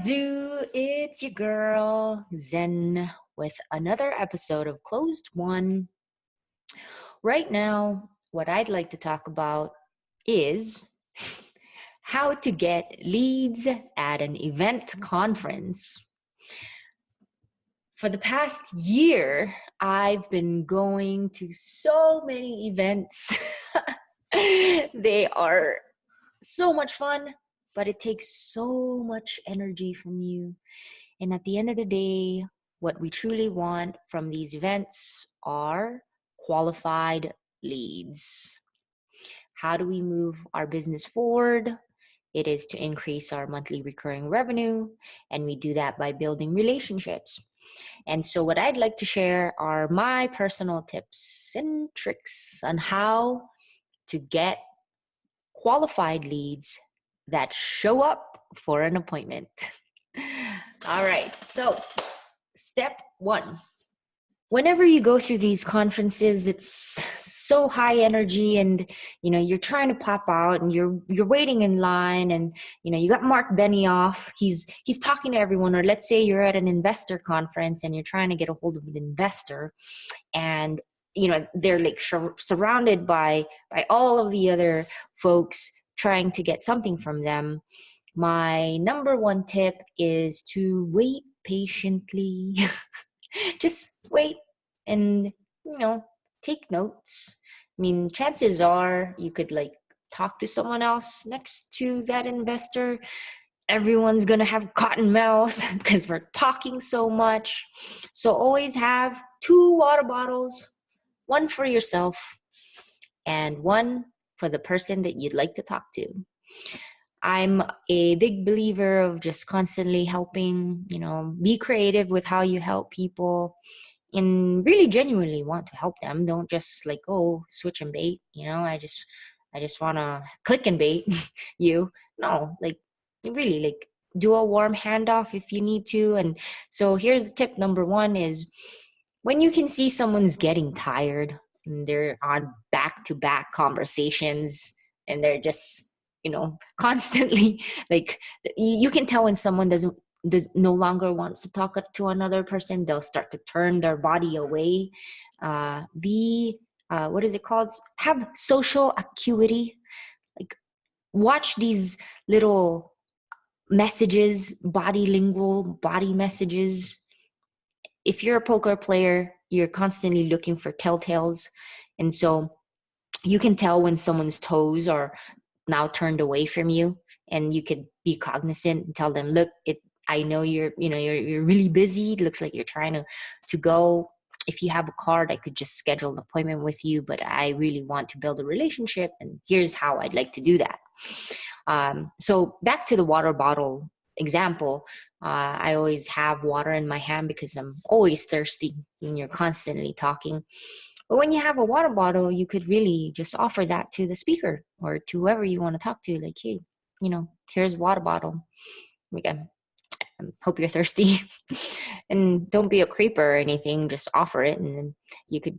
do? It's your girl, Zen, with another episode of Closed One. Right now, what I'd like to talk about is how to get leads at an event conference. For the past year, I've been going to so many events. They are so much fun, but it takes so much energy from you. And at the end of the day, what we truly want from these events are qualified leads. How do we move our business forward? It is to increase our monthly recurring revenue, and we do that by building relationships. And so what I'd like to share are my personal tips and tricks on how to get qualified leads that show up for an appointment. All right, so step one. Whenever you go through these conferences, it's so high energy, and you're trying to pop out, and you're waiting in line, and you got Mark Benioff. He's talking to everyone. Or let's say you're at an investor conference and you're trying to get a hold of an investor, and they're like surrounded by all of the other folks trying to get something from them. My number one tip is to wait patiently. Just wait and, take notes. I mean, chances are you could talk to someone else next to that investor. Everyone's going to have cotton mouth because we're talking so much. So always have 2 water bottles, one for yourself and one for the person that you'd like to talk to. I'm a big believer of just constantly helping, be creative with how you help people and really genuinely want to help them. Don't just switch and bait, I just want to click and bait you. No, really do a warm handoff if you need to. And so here's the tip number 1 is when you can see someone's getting tired and they're on back-to-back conversations and they're just constantly you can tell when someone does no longer wants to talk to another person. They'll start to turn their body away. What is it called? Have social acuity. Watch these little messages, body messages. If you're a poker player, you're constantly looking for telltales, and so you can tell when someone's toes are now turned away from you, and you could be cognizant and tell them, look, I know you're really busy. It looks like you're trying to go. If you have a card, I could just schedule an appointment with you, but I really want to build a relationship, and here's how I'd like to do that. So back to the water bottle example, I always have water in my hand because I'm always thirsty when you're constantly talking. But when you have a water bottle, you could really just offer that to the speaker or to whoever you want to talk to. Like, hey, here's a water bottle. Again, I hope you're thirsty. And don't be a creeper or anything. Just offer it, and then you could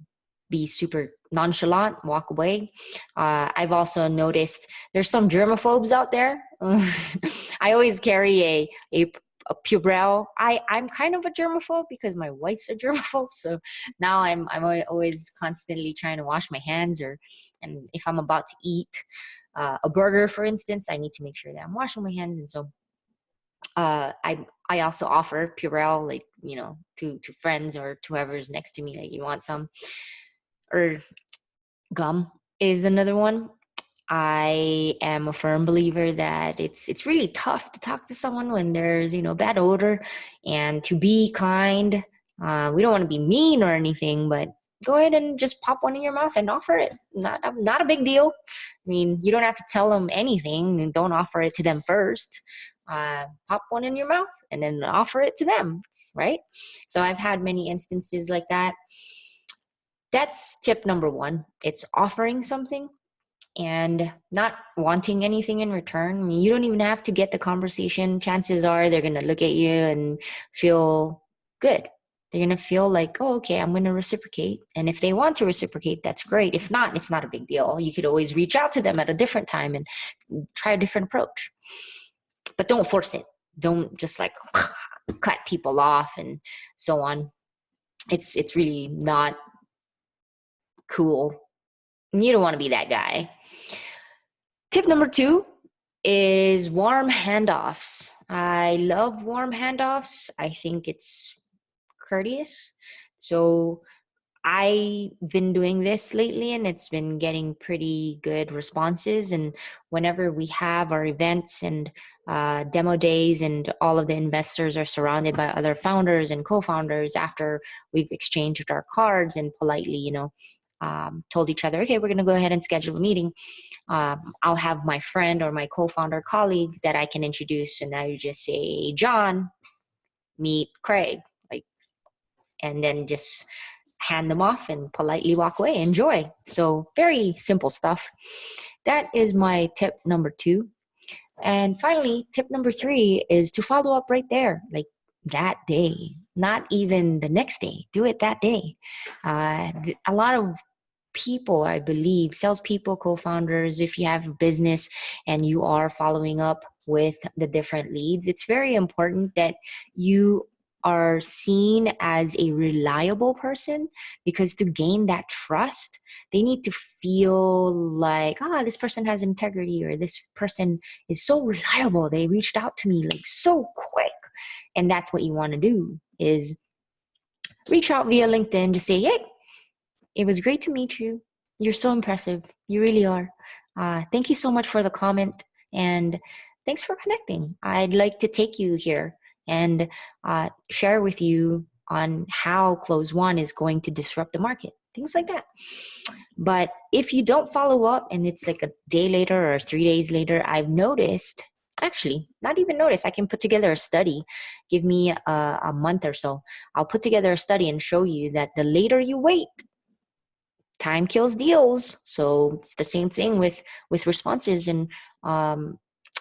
be super nonchalant, walk away. I've also noticed there's some germaphobes out there. I always carry a Purell. I'm kind of a germaphobe because my wife's a germaphobe. So now I'm always constantly trying to wash my hands, and if I'm about to eat a burger, for instance, I need to make sure that I'm washing my hands. And so I also offer Purell, to friends or to whoever's next to me. You want some? Or gum is another one. I am a firm believer that it's really tough to talk to someone when there's, bad odor, and to be kind. We don't want to be mean or anything, but go ahead and just pop one in your mouth and offer it. Not a big deal. I mean, you don't have to tell them anything, and don't offer it to them first. Pop one in your mouth and then offer it to them, right? So I've had many instances like that. That's tip number 1. It's offering something and not wanting anything in return. I mean, you don't even have to get the conversation. Chances are they're going to look at you and feel good. They're going to feel like, oh, okay, I'm going to reciprocate. And if they want to reciprocate, that's great. If not, it's not a big deal. You could always reach out to them at a different time and try a different approach. But don't force it. Don't just like cut people off and so on. It's really not cool. You don't want to be that guy. Tip number 2 is warm handoffs. I love warm handoffs. I think it's courteous. So I've been doing this lately and it's been getting pretty good responses. And whenever we have our events and demo days and all of the investors are surrounded by other founders and co-founders after we've exchanged our cards and politely, told each other, okay, we're going to go ahead and schedule a meeting. I'll have my friend or my co-founder colleague that I can introduce. And I just say, John, meet Craig, like, and then just hand them off and politely walk away. Enjoy. So very simple stuff. That is my tip number 2. And finally, tip number 3 is to follow up right there, like that day, not even the next day. Do it that day. A lot of people, I believe, salespeople, co-founders, if you have a business and you are following up with the different leads, it's very important that you are seen as a reliable person, because to gain that trust, they need to feel like, this person has integrity, or this person is so reliable. They reached out to me like so quick. And that's what you want to do, is reach out via LinkedIn, just say, hey, it was great to meet you. You're so impressive. You really are. Thank you so much for the comment, and thanks for connecting. I'd like to take you here and share with you on how Close One is going to disrupt the market, things like that. But if you don't follow up and it's like a day later or 3 days later, I've noticed, actually, not even noticed, I can put together a study. Give me a month or so. I'll put together a study and show you that the later you wait, time kills deals. So it's the same thing with responses and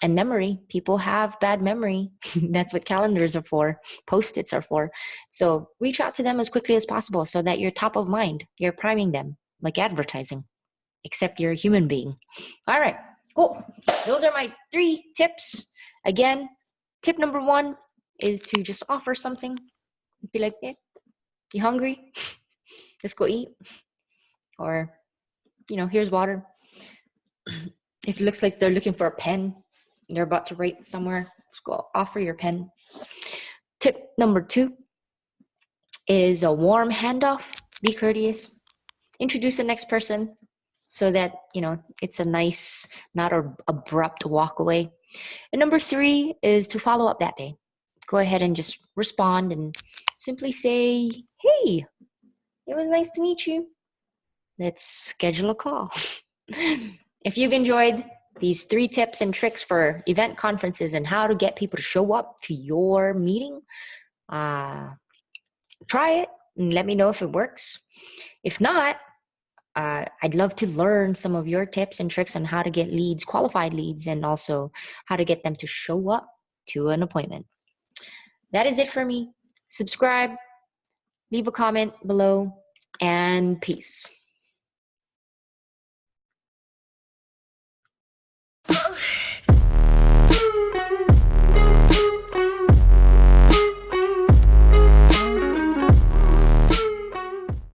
memory. People have bad memory. That's what calendars are for. Post-its are for. So reach out to them as quickly as possible so that you're top of mind. You're priming them like advertising, except you're a human being. All right, cool. Those are my 3 tips. Again, tip number 1 is to just offer something. Be like, hey, you hungry? Let's go eat. Or, here's water. If it looks like they're looking for a pen, they're about to write somewhere, just go offer your pen. Tip number 2 is a warm handoff. Be courteous. Introduce the next person so that, it's a nice, not an abrupt walk away. And number 3 is to follow up that day. Go ahead and just respond and simply say, hey, it was nice to meet you. Let's schedule a call. If you've enjoyed these 3 tips and tricks for event conferences and how to get people to show up to your meeting, try it and let me know if it works. If not, I'd love to learn some of your tips and tricks on how to get leads, qualified leads, and also how to get them to show up to an appointment. That is it for me. Subscribe, leave a comment below, and peace.